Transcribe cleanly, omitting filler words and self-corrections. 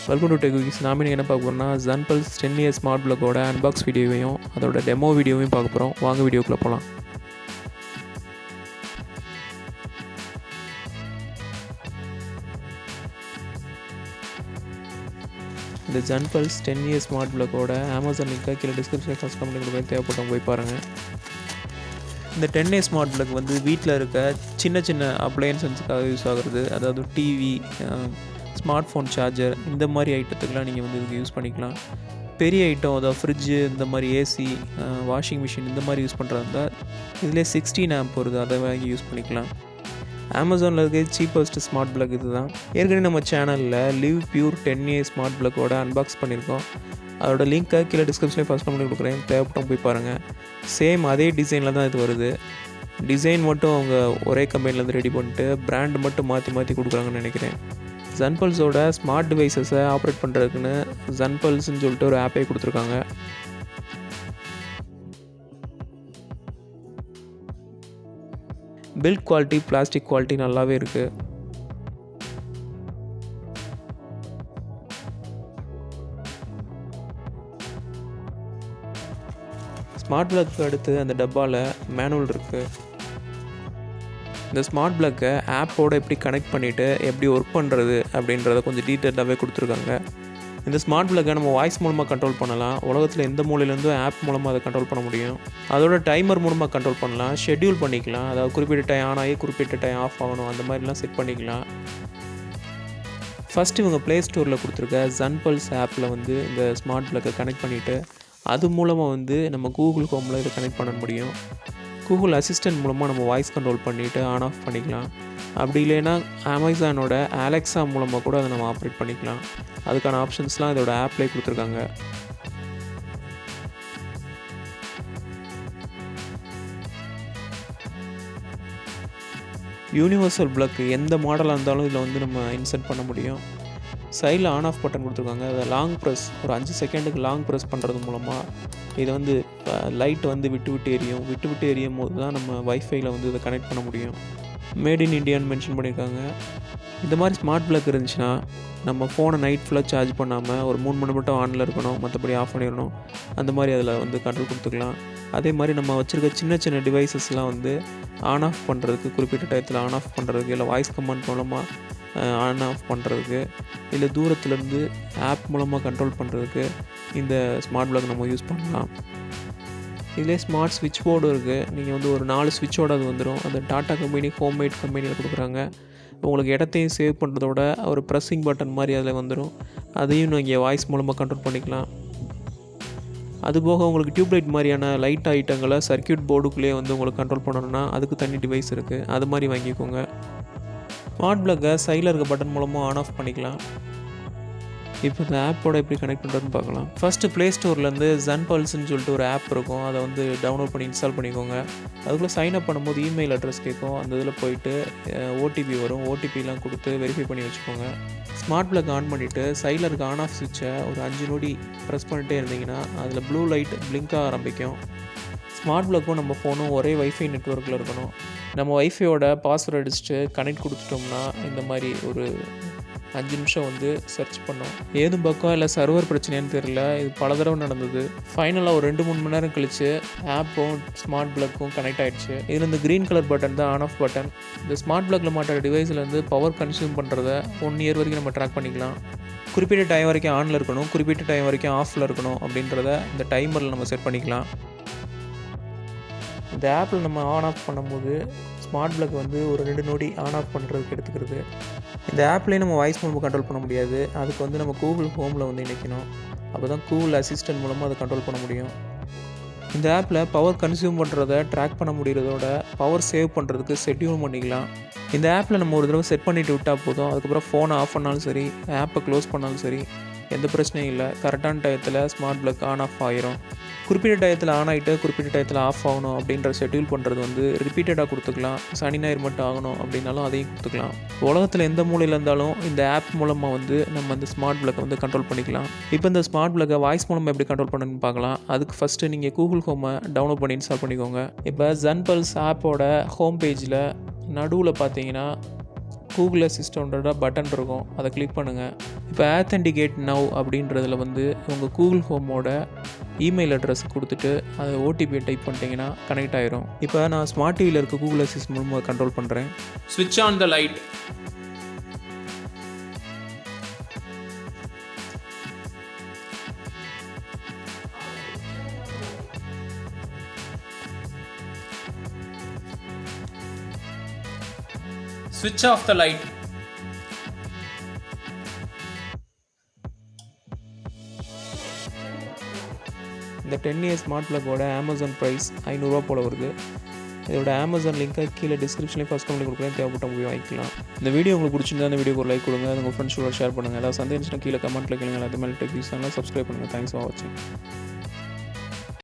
Welcome to tech weeks. நாம என்ன பார்க்க போகிறோம்னா Zunpulse 10 இயர் ஸ்மார்ட் பிளக்கோட அன்பாக்ஸ் வீடியோவையும் அதோட டெமோ வீடியோவையும் பார்க்க போகிறோம். வாங்க வீடியோக்குள்ளே போகலாம். இந்த Zunpulse 10 இயர் ஸ்மார்ட் பிளக்கோட அமேசான் லிங்க்கை கீழே டிஸ்கிரிப்ஷனில் ஃபஸ்ட் கமெண்ட் கொடுப்பேன். தேவைப்பட்டவங்க போய் பாருங்கள். இந்த 10 இயர் ஸ்மார்ட் பிளக் வந்து வீட்டில் இருக்க சின்ன சின்ன அப்ளையன்ஸுக்காக யூஸ் ஆகுறது. அதாவது டிவி, ஸ்மார்ட் ஃபோன் சார்ஜர், இந்த மாதிரி ஐட்டத்துக்கெலாம் நீங்கள் வந்து இதுக்கு யூஸ் பண்ணிக்கலாம். பெரிய ஐட்டம் அதாவது ஃப்ரிட்ஜு, இந்த மாதிரி ஏசி, வாஷிங் மிஷின் இந்த மாதிரி யூஸ் பண்ணுறதா இதிலே 16 ஆம்ப் வருது, அதை வாங்கி யூஸ் பண்ணிக்கலாம். அமேசானில் இருக்க சீப்பஸ்ட் ஸ்மார்ட் பிளக் இது தான். ஏற்கனவே நம்ம சேனலில் லிவ் பியூர் 10 இயர் ஸ்மார்ட் பிளக்கோட அன்பாக்ஸ் பண்ணியிருக்கோம். அதோட லிங்க்கை கீழே டிஸ்கிரிப்ஷனில் ஃபஸ்ட் கமெண்ட் கொடுக்குறேன். தேவைப்பட்டவங்க போய் பாருங்கள். சேம் அதே டிசைனில் தான் இது வருது. டிசைன் மட்டும் அவங்க ஒரே கம்பெனிலேருந்து ரெடி பண்ணிட்டு பிராண்ட் மட்டும் மாற்றி கொடுக்குறாங்கன்னு நினைக்கிறேன். Zunpulseோட ஸ்மார்ட் டிவைசஸை ஆப்ரேட் பண்ணுறதுக்குன்னு Zunpulseன்னு சொல்லிட்டு ஒரு ஆப்பே கொடுத்துருக்காங்க. பில்ட் குவாலிட்டி, பிளாஸ்டிக் குவாலிட்டி நல்லாவே இருக்குது. ஸ்மார்ட் பிளக்கு அடுத்து அந்த டப்பாவில் மேனுவல் இருக்குது. இந்த ஸ்மார்ட் பிளக்கை ஆப்போடு எப்படி கனெக்ட் பண்ணிவிட்டு எப்படி ஒர்க் பண்ணுறது அப்படின்றத கொஞ்சம் டீட்டெயிலாகவே கொடுத்துருக்காங்க. இந்த ஸ்மார்ட் பிளக்கை நம்ம வாய்ஸ் மூலமாக கண்ட்ரோல் பண்ணலாம். உலகத்தில் எந்த மூலையிலேருந்தும் ஆப் மூலமாக அதை கண்ட்ரோல் பண்ண முடியும். அதோட டைமர் மூலமாக கண்ட்ரோல் பண்ணலாம், ஷெட்யூல் பண்ணிக்கலாம். அதாவது குறிப்பிட்ட டைம் ஆன் ஆகி குறிப்பிட்ட டைம் ஆஃப் ஆகணும், அந்த மாதிரிலாம் செட் பண்ணிக்கலாம். ஃபஸ்ட்டு இவங்க ப்ளே ஸ்டோரில் கொடுத்துருக்க Zunpulse ஆப்பில் வந்து இந்த ஸ்மார்ட் பிளக்கை கனெக்ட் பண்ணிவிட்டு அது மூலமாக வந்து நம்ம கூகுள் ஹோமில் இதை கனெக்ட் பண்ண முடியும். கூகுள் அசிஸ்டன்ட் மூலமாக நம்ம வாய்ஸ் கண்ட்ரோல் பண்ணிவிட்டு ஆன் ஆஃப் பண்ணிக்கலாம். அப்படி இல்லைன்னா அமேசானோட அலெக்ஸா மூலமாக கூட அதை நம்ம ஆப்ரேட் பண்ணிக்கலாம். அதுக்கான ஆப்ஷன்ஸ்லாம் இதோட ஆப்லேயே கொடுத்துருக்காங்க. யூனிவர்சல் பிளக் எந்த மாடலாக இருந்தாலும் இதில் வந்து நம்ம இன்சர்ட் பண்ண முடியும். சைடில் ஆன் ஆஃப் பட்டன் கொடுத்துருக்காங்க. அதை லாங் ப்ரெஸ், ஒரு 5 செகண்டுக்கு லாங் ப்ரெஸ் பண்ணுறது மூலமாக இதை வந்து லைட் வந்து விட்டு எரியும் போது தான் நம்ம வைஃபைல வந்து இதை கனெக்ட் பண்ண முடியும். மேட் இன் இண்டியான்னு மென்ஷன் பண்ணியிருக்காங்க. இந்த மாதிரி ஸ்மார்ட் பிளக் இருந்துச்சுன்னா நம்ம ஃபோனை நைட் ஃபுல்லாக சார்ஜ் பண்ணாமல் ஒரு 3 மணி மட்டும் ஆனில் இருக்கணும், மற்றபடி ஆஃப் பண்ணிடணும். அந்த மாதிரி அதில் வந்து கண்ட்ரோல் கொடுத்துக்கலாம். அதே மாதிரி நம்ம வச்சுருக்க சின்ன டிவைசஸ்லாம் வந்து ஆன் ஆஃப் பண்ணுறதுக்கு, குறிப்பிட்ட டயத்தில் ஆன் ஆஃப் பண்ணுறதுக்கு, இல்லை வாய்ஸ் கமாண்ட் மூலமாக ஆன் ஆஃப் பண்ணுறதுக்கு, இல்லை தூரத்துலேருந்து ஆப் மூலமாக கண்ட்ரோல் பண்ணுறதுக்கு இந்த ஸ்மார்ட் பிளக் நம்ம யூஸ் பண்ணலாம். இதிலே ஸ்மார்ட் ஸ்விட்ச் போர்டும் இருக்குது. நீங்கள் வந்து ஒரு 4 ஸ்விட்சோடு அது வந்துடும். அந்த டாட்டா கம்பெனி ஹோம்மேட் கம்பெனியில் கொடுக்குறாங்க. உங்களுக்கு இடத்தையும் சேவ் பண்ணுறதோட ஒரு ப்ரெஸ்ஸிங் பட்டன் மாதிரி அதில் வந்துடும். அதையும் நீங்கள் வாய்ஸ் மூலமாக கண்ட்ரோல் பண்ணிக்கலாம். அதுபோக உங்களுக்கு டியூப்லைட் மாதிரியான லைட் ஐட்டங்களை சர்க்கியூட் போர்டுக்குள்ளேயே வந்து உங்களுக்கு கண்ட்ரோல் பண்ணணும்னா அதுக்கு தனி டிவைஸ் இருக்குது, அது மாதிரி வாங்கிக்கோங்க. ஸ்மார்ட் பிளக்கை சைடில் இருக்க பட்டன் மூலமாக ஆன் ஆஃப் பண்ணிக்கலாம். இப்போ இந்த ஆப்போட எப்படி கனெக்ட் பண்ணுறதுன்னு பார்க்கலாம். ஃபஸ்ட்டு ப்ளே ஸ்டோர்லேருந்து Zunpulseன்னு சொல்லிட்டு ஒரு ஆப் இருக்கும், அதை வந்து டவுன்லோட் பண்ணி இன்ஸ்டால் பண்ணிக்கோங்க. அதுக்குள்ளே சைன் அப் பண்ணும்போது இமெயில் அட்ரஸ் கேட்கும். அந்த இதில் போயிட்டு ஓடிபி வரும், ஓடிபிலாம் கொடுத்து வெரிஃபை பண்ணி வச்சுக்கோங்க. ஸ்மார்ட் பிளக் ஆன் பண்ணிவிட்டு சைடில் இருக்க ஆன் ஆஃப் ஸ்விட்சை ஒரு 5 நொடி ப்ரெஸ் பண்ணிட்டே இருந்தீங்கன்னா அதில் ப்ளூ லைட் பிளிங்காக ஆரம்பிக்கும். ஸ்மார்ட் பிளக்கும் நம்ம ஃபோனும் ஒரே வைஃபை நெட்வொர்க்கில் இருக்கணும். நம்ம வைஃபையோட பாஸ்வேர்டு அடிச்சுட்டு கனெக்ட் கொடுத்துட்டோம்னா இந்த மாதிரி ஒரு 5 நிமிஷம் வந்து சர்ச் பண்ணோம். ஏதும் பக்கம் இல்லை சர்வர் பிரச்சனைன்னு தெரியல, இது பல தடவை நடந்தது. ஃபைனலாக ஒரு 2-3 மணி நேரம் கழித்து ஆப்பும் ஸ்மார்ட் பிளக்கும் கனெக்ட் ஆகிடுச்சு. இதில் இந்த க்ரீன் கலர் பட்டன் தான் ஆன் ஆஃப் பட்டன். இந்த ஸ்மார்ட் பிளக்கில் மாட்டுற டிவைஸ்லேருந்து பவர் கன்சியூம் பண்ணுறத 1 இயர் வரைக்கும் நம்ம ட்ராக் பண்ணிக்கலாம். குறிப்பிட்ட டைம் வரைக்கும் ஆனில் இருக்கணும், குறிப்பிட்ட டைம் வரைக்கும் ஆஃபில் இருக்கணும் அப்படின்றத இந்த டைமரில் நம்ம செட் பண்ணிக்கலாம். இந்த ஆப்பில் நம்ம ஆன் ஆஃப் பண்ணும்போது ஸ்மார்ட் பிளக் வந்து ஒரு 2 நொடி ஆன் ஆஃப் பண்ணுறதுக்கு எடுத்துக்கிறது. இந்த ஆப்லேயே நம்ம வாய்ஸ் மூலமாக கண்ட்ரோல் பண்ண முடியாது. அதுக்கு வந்து நம்ம கூகுள் ஹோமில் வந்து இணைக்கணும். அப்போ தான் கூகுள் அசிஸ்டன்ட் மூலமாக அதை கண்ட்ரோல் பண்ண முடியும். இந்த ஆப்பில் பவர் கன்சியூம் பண்ணுறத ட்ராக் பண்ண முடிகிறதோட பவர் சேவ் பண்ணுறதுக்கு ஷெட்யூல் பண்ணிக்கலாம். இந்த ஆப்பில் நம்ம ஒரு தடவை செட் பண்ணிவிட்டு விட்டால் போதும். அதுக்கப்புறம் ஃபோனை ஆஃப் பண்ணாலும் சரி, ஆப்பை க்ளோஸ் பண்ணாலும் சரி, எந்த பிரச்சனையும் இல்லை. கரெக்டான டயத்தில் ஸ்மார்ட் பிளக் ஆன் ஆஃப் ஆகிரும். குறிப்பிட்ட டயத்தில் ஆன் ஆகிட்டு குறிப்பிட்ட டயத்தில் ஆஃப் ஆகணும் அப்படின்ற ஷெட்யூல் பண்ணுறது வந்து ரிப்பீட்டடாக கொடுத்துக்கலாம். சனி ஞாயிறு மட்டும் ஆகணும் அப்படின்னாலும் அதையும் கொடுத்துக்கலாம். உலகத்தில் எந்த மூலையில் இருந்தாலும் இந்த ஆப் மூலமாக வந்து நம்ம அந்த ஸ்மார்ட் பிளக்கை வந்து கண்ட்ரோல் பண்ணிக்கலாம். இப்போ இந்த ஸ்மார்ட் பிளக்கை வாய்ஸ் மூலமாக எப்படி கண்ட்ரோல் பண்ணணும்னு பார்க்கலாம். அதுக்கு ஃபஸ்ட்டு நீங்கள் கூகுள் ஹோமை டவுன்லோட் பண்ணி இன்ஸ்டால் பண்ணிக்கோங்க. இப்போ Zunpulse ஆப்போட ஹோம் பேஜில் நடுவில் பார்த்தீங்கன்னா கூகுள் அசிஸ்டண்ட்டோட பட்டன் இருக்கும், அதை கிளிக் பண்ணுங்கள். இப்போ ஆத்தென்டிகேட் நவ் அப்படின்றதில் வந்து உங்கள் கூகுள் ஹோமோட இமெயில் அட்ரஸ் கொடுத்துட்டு அதை ஓடிபியை டைப் பண்ணிட்டீங்கன்னா கனெக்ட் ஆயிரும். இப்போ நான் ஸ்மார்ட் டிவியில் இருக்க கூகுள் அசிஸ்டன்ட் மூலமாக கண்ட்ரோல் பண்ணுறேன். ஸ்விட்ச் on the light. Switch off the light. இந்த 10 இயர்ஸ் ஸ்மார்ட் ப்ளக்கோட அமேசான் ப்ரைஸ் 500 ரூபா போல வருது. இதோட அமேசான் லிங்க்கை கீழே டிஸ்கிரிப்ஷன்லேயே ஃபஸ்ட் கமெண்ட் கொடுக்குறேன், தேவைப்பட்ட போய் வாங்கிக்கலாம். இந்த வீடியோ உங்களுக்கு பிடிச்சிருந்தா அந்த வீடியோக்கு ஒரு லைக் கொடுங்க, அது உங்கள் ஃப்ரெண்ட்ஸோட ஷேர் பண்ணுங்கள். ஏதாவது சந்தேகம் கீழே கமெண்ட்டில் கேளுங்க. அது மேலே டெக் யூஸ் ஆனால் சப்ஸ்கிரைப் பண்ணுங்கள். தேங்க்ஸ் ஃபார் வாட்சிங்.